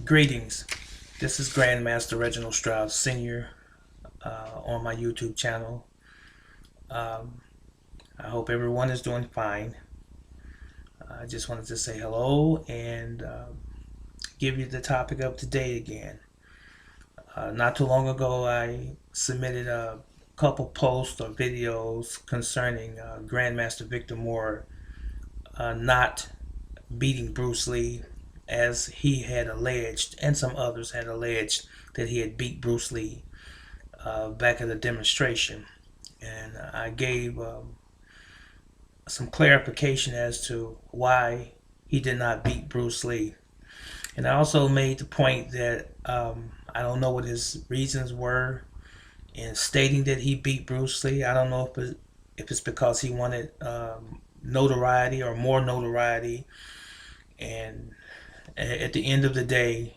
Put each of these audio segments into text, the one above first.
Greetings. This is Grandmaster Reginald Stroud Sr. On my YouTube channel. Um, I hope everyone is doing fine. I just wanted to say hello and give you the topic of today again. Not too long ago, I submitted a couple posts or videos concerning Grandmaster Victor Moore not beating Bruce Lee as he had alleged, and some others had alleged, that he had beat Bruce Lee back at a demonstration. And I gave some clarification as to why he did not beat Bruce Lee. And I also made the point that I don't know what his reasons were in stating that he beat Bruce Lee. I don't know if it's because he wanted notoriety or more notoriety. And at the end of the day,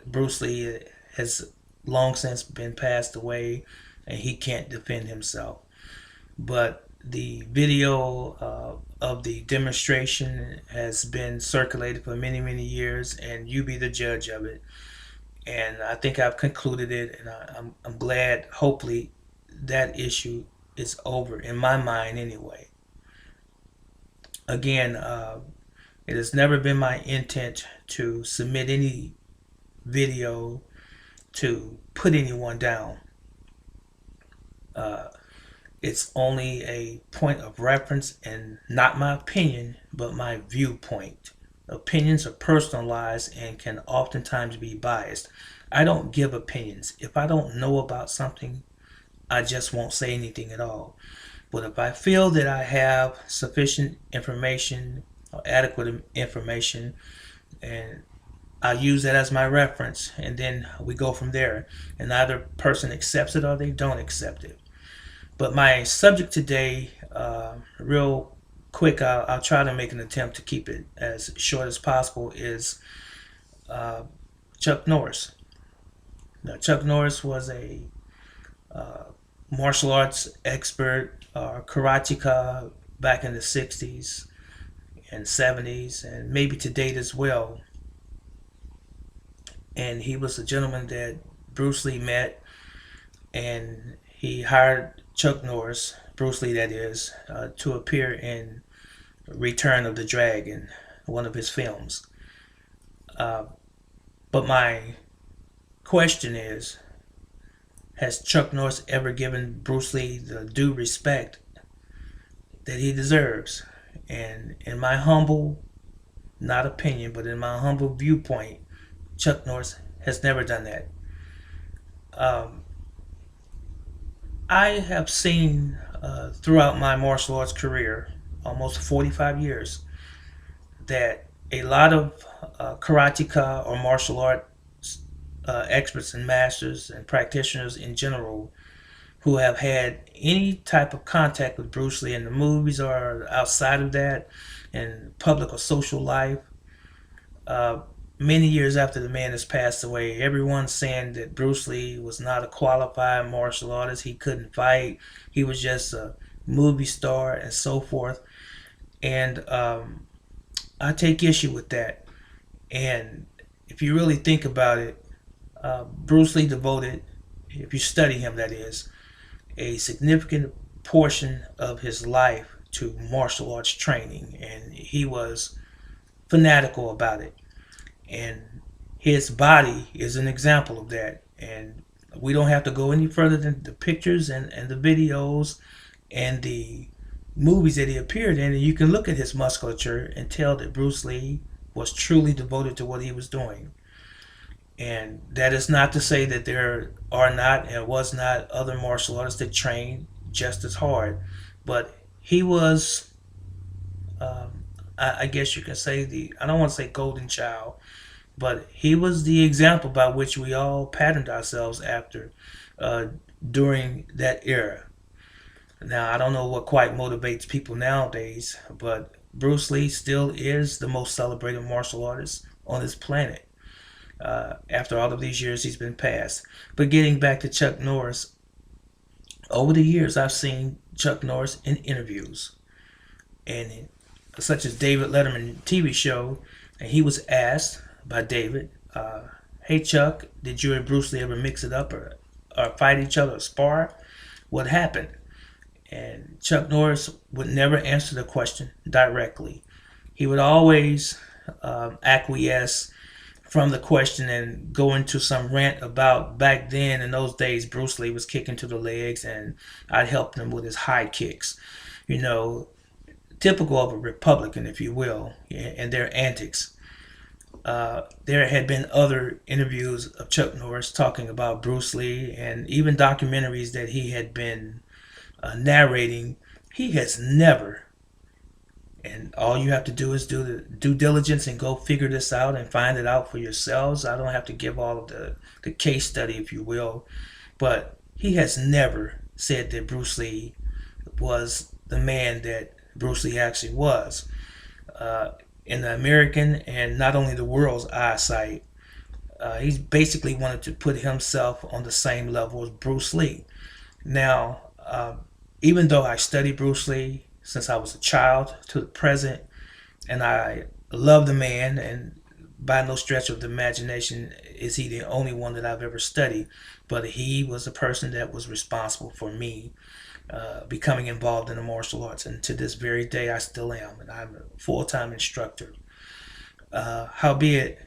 Bruce Lee has long since been passed away, and he can't defend himself. But the video of the demonstration has been circulated for many, many years, and you be the judge of it. And I think I've concluded it, and I'm glad, hopefully, that issue is over, in my mind anyway. Again, it has never been my intent to submit any video to put anyone down. It's only a point of reference and not my opinion, but my viewpoint. Opinions are personalized and can oftentimes be biased. I don't give opinions. If I don't know about something, I just won't say anything at all. But if I feel that I have sufficient information or adequate information, and I use that as my reference, and then we go from there. And either person accepts it or they don't accept it. But my subject today, real quick, I'll try to make an attempt to keep it as short as possible, is Chuck Norris. Now, Chuck Norris was a martial arts expert, karateka back in the 60s and 70s, and maybe to date as well. And he was a gentleman that Bruce Lee met, and he hired Chuck Norris, Bruce Lee that is, to appear in Return of the Dragon, one of his films. But my question is, has Chuck Norris ever given Bruce Lee the due respect that he deserves? And in my humble, not opinion, but in my humble viewpoint, Chuck Norris has never done that. I have seen throughout my martial arts career, almost 45 years, that a lot of karateka or martial arts experts and masters and practitioners in general who have had any type of contact with Bruce Lee in the movies or outside of that, in public or social life, many years after the man has passed away, everyone's saying that Bruce Lee was not a qualified martial artist. He couldn't fight. He was just a movie star and so forth. And I take issue with that. And if you really think about it, Bruce Lee devoted, if you study him that is, a significant portion of his life to martial arts training. And he was fanatical about it. And his body is an example of that. And we don't have to go any further than the pictures and the videos and the movies that he appeared in. And you can look at his musculature and tell that Bruce Lee was truly devoted to what he was doing. And that is not to say that there are not and was not other martial artists that trained just as hard. But he was, I guess you can say, I don't want to say golden child, but he was the example by which we all patterned ourselves after during that era. Now, I don't know what quite motivates people nowadays, but Bruce Lee still is the most celebrated martial artist on this planet. After all of these years, he's been passed. But getting back to Chuck Norris, over the years, I've seen Chuck Norris in interviews, and such as David Letterman TV show, and he was asked by David, Hey Chuck, did you and Bruce Lee ever mix it up or fight each other or spar? What happened? And Chuck Norris would never answer the question directly. He would always acquiesce from the question and go into some rant about back then in those days Bruce Lee was kicking to the legs and I'd help him with his high kicks. You know, typical of a Republican, if you will, and their antics. There had been other interviews of Chuck Norris talking about Bruce Lee and even documentaries that he had been narrating. He has never, and all you have to do is do the due diligence and go figure this out and find it out for yourselves. I don't have to give all of the case study, if you will, but he has never said that Bruce Lee was the man that Bruce Lee actually was. In the American and not only the world's eyesight, he's basically wanted to put himself on the same level as Bruce Lee. Now, even though I studied Bruce Lee since I was a child to the present, and I love the man, and by no stretch of the imagination is he the only one that I've ever studied, but he was a person that was responsible for me becoming involved in the martial arts, and to this very day I still am, and I'm a full-time instructor. Howbeit,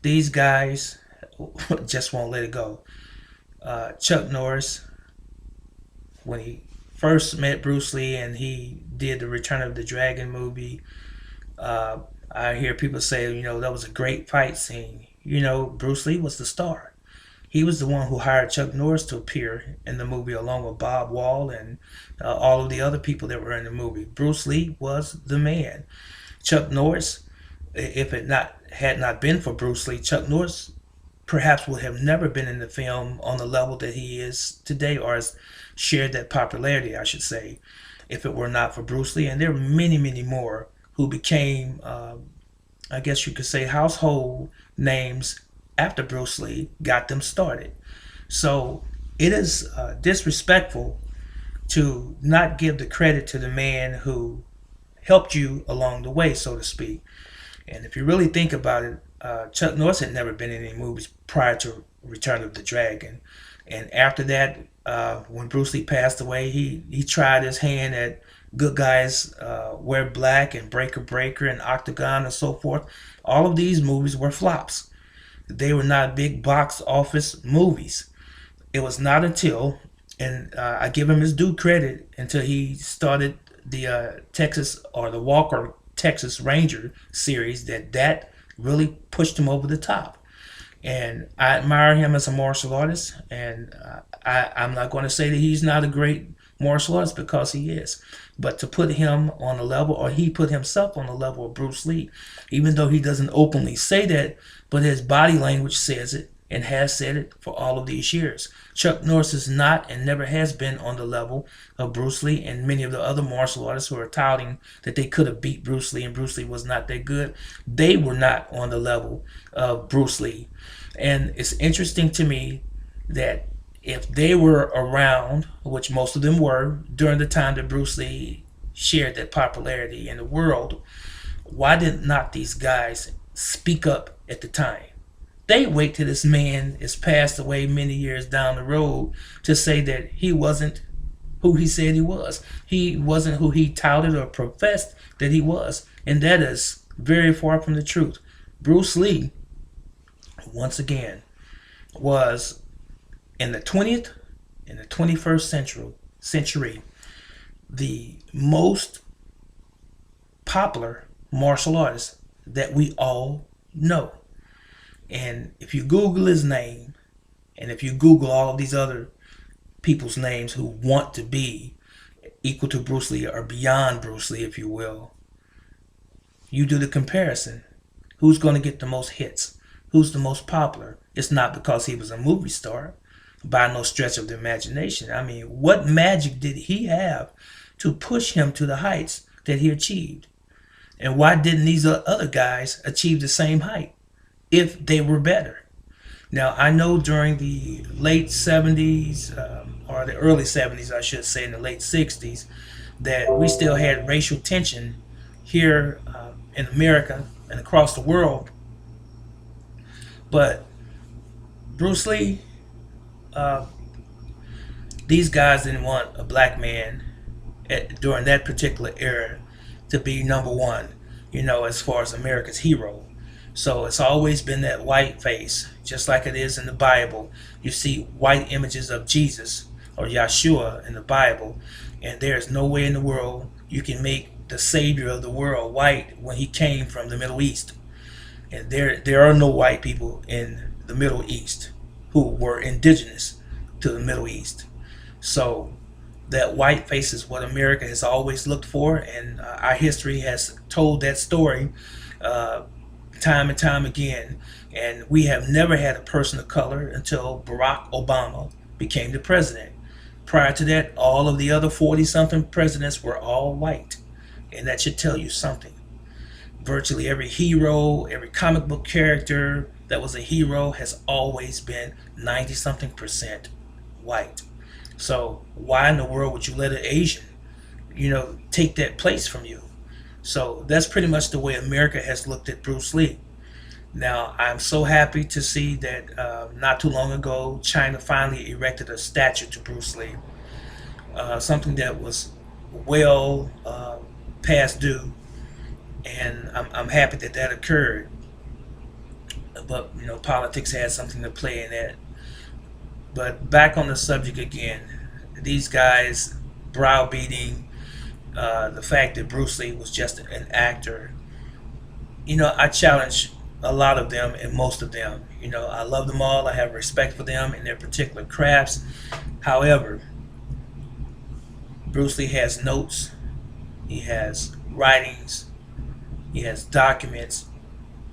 these guys just won't let it go. Chuck Norris, when he first met Bruce Lee and he did the Return of the Dragon movie, I hear people say, that was a great fight scene. Bruce Lee was the star. He was the one who hired Chuck Norris to appear in the movie along with Bob Wall and all of the other people that were in the movie. Bruce Lee was the man. Chuck Norris, if it had not been for Bruce Lee, Chuck Norris perhaps would have never been in the film on the level that he is today, or has shared that popularity, I should say, if it were not for Bruce Lee. And there are many, many more who became, I guess you could say, household names after Bruce Lee got them started. So it is disrespectful to not give the credit to the man who helped you along the way, so to speak. And if you really think about it, Chuck Norris had never been in any movies prior to Return of the Dragon. And after that, when Bruce Lee passed away, he tried his hand at Good Guys Wear Black and Breaker Breaker and Octagon and so forth. All of these movies were flops. They were not big box office movies. It was not until, and I give him his due credit, until he started the Texas, or the Walker Texas Ranger series, that really pushed him over the top. And I admire him as a martial artist, and I'm not going to say that he's not a great martial artist, because he is. But to put him on a level, or he put himself on the level of Bruce Lee, even though he doesn't openly say that, but his body language says it, and has said it for all of these years. Chuck Norris is not, and never has been, on the level of Bruce Lee and many of the other martial artists who are touting that they could have beat Bruce Lee and Bruce Lee was not that good. They were not on the level of Bruce Lee. And it's interesting to me that if they were around, which most of them were, during the time that Bruce Lee shared that popularity in the world, why did not these guys speak up at the time? They wait till this man is passed away many years down the road to say that he wasn't who he said he was. He wasn't who he touted or professed that he was. And that is very far from the truth. Bruce Lee, once again, was in the 20th and the 21st century, the most popular martial artist that we all know. And if you Google his name, and if you Google all of these other people's names who want to be equal to Bruce Lee or beyond Bruce Lee, if you will, you do the comparison. Who's going to get the most hits? Who's the most popular? It's not because he was a movie star, by no stretch of the imagination. I mean, what magic did he have to push him to the heights that he achieved? And why didn't these other guys achieve the same height if they were better? Now, I know during the late 70s, or the early 70s, I should say, in the late 60s, that we still had racial tension here in America and across the world But Bruce Lee, uh, these guys didn't want a black man during that particular era to be number one, as far as America's hero. So it's always been that white face, just like it is in the Bible. You see white images of Jesus or Yeshua in the Bible, and there's no way in the world you can make the Savior of the world white when he came from the Middle East. And there are no white people in the Middle East who were indigenous to the Middle East. So that white face is what America has always looked for, and our history has told that story uh, time and time again. And we have never had a person of color until Barack Obama became the president. Prior to that, all of the other 40-something presidents were all white, and that should tell you something. Virtually every hero, every comic book character that was a hero has always been 90-something% white. So why in the world would you let an Asian, take that place from you? So that's pretty much the way America has looked at Bruce Lee. Now, I'm so happy to see that not too long ago, China finally erected a statue to Bruce Lee, something that was well past due, and I'm happy that that occurred. But, politics had something to play in that. But back on the subject again, these guys browbeating the fact that Bruce Lee was just an actor. I challenge a lot of them and most of them. I love them all. I have respect for them and their particular crafts. However, Bruce Lee has notes, he has writings, he has documents,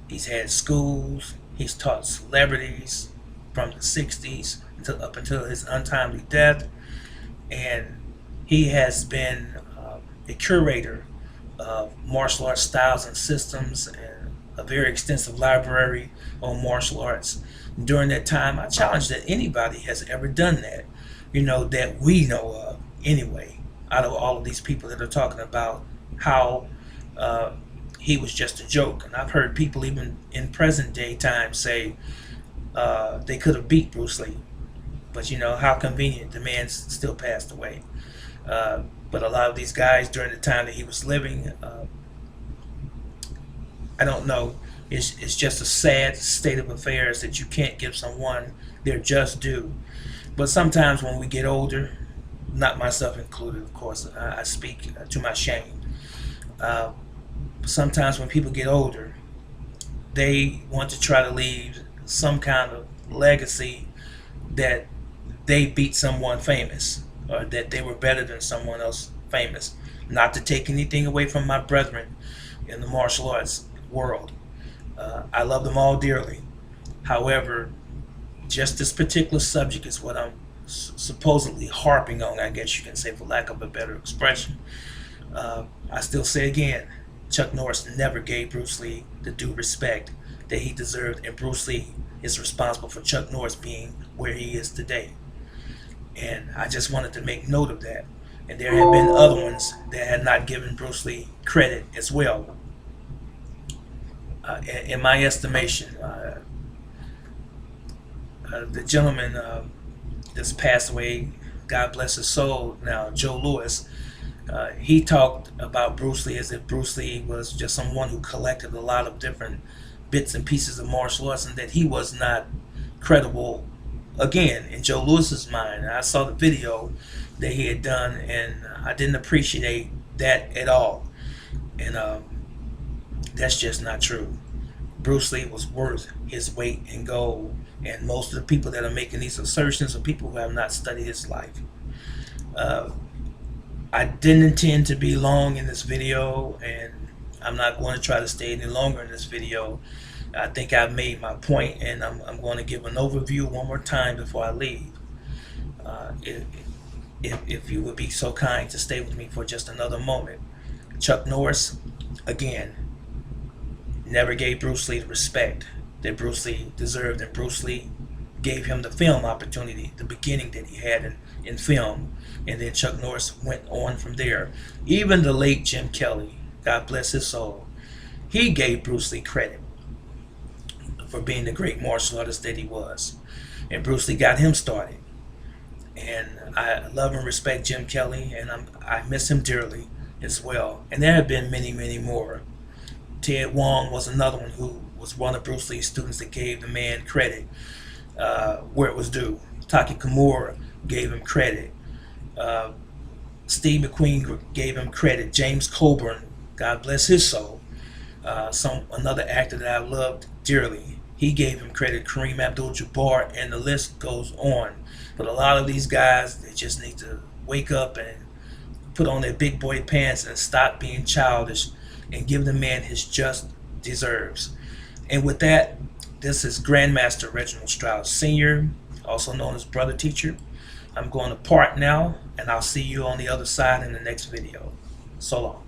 he's had schools, he's taught celebrities from the 60s up until his untimely death, and he has been a curator of martial arts styles and systems and a very extensive library on martial arts. During that time, I challenge that anybody has ever done that, that we know of anyway, out of all of these people that are talking about how he was just a joke. And I've heard people even in present day time say they could have beat Bruce Lee. But how convenient, the man still passed away. But a lot of these guys during the time that he was living, I don't know, it's just a sad state of affairs that you can't give someone their just due. But sometimes when we get older, not myself included, of course, I speak to my shame. Sometimes when people get older, they want to try to leave some kind of legacy that they beat someone famous or that they were better than someone else famous. Not to take anything away from my brethren in the martial arts world. I love them all dearly. However, just this particular subject is what I'm supposedly harping on, I guess you can say, for lack of a better expression. I still say again, Chuck Norris never gave Bruce Lee the due respect that he deserved, and Bruce Lee is responsible for Chuck Norris being where he is today. And I just wanted to make note of that. And there have been other ones that had not given Bruce Lee credit as well. In my estimation, the gentleman that's passed away, God bless his soul now, Joe Louis, he talked about Bruce Lee as if Bruce Lee was just someone who collected a lot of different bits and pieces of martial arts, and that he was not credible, again, in Joe Louis's mind. I saw the video that he had done, and I didn't appreciate that at all. And that's just not true. Bruce Lee was worth his weight in gold, and most of the people that are making these assertions are people who have not studied his life. I didn't intend to be long in this video, and I'm not going to try to stay any longer in this video. I think I've made my point, and I'm going to give an overview one more time before I leave. If you would be so kind to stay with me for just another moment. Chuck Norris, again, never gave Bruce Lee the respect that Bruce Lee deserved, and Bruce Lee gave him the film opportunity, the beginning that he had in film, and then Chuck Norris went on from there. Even the late Jim Kelly, God bless his soul, he gave Bruce Lee credit for being the great martial artist that he was. And Bruce Lee got him started. And I love and respect Jim Kelly, and I miss him dearly as well. And there have been many, many more. Ted Wong was another one who was one of Bruce Lee's students that gave the man credit where it was due. Taki Kimura gave him credit. Steve McQueen gave him credit. James Coburn, God bless his soul, another actor that I loved dearly, he gave him credit. Kareem Abdul-Jabbar, and the list goes on. But a lot of these guys, they just need to wake up and put on their big boy pants and stop being childish and give the man his just deserves. And with that, this is Grandmaster Reginald Stroud Sr., also known as Brother Teacher. I'm going to part now, and I'll see you on the other side in the next video. So long.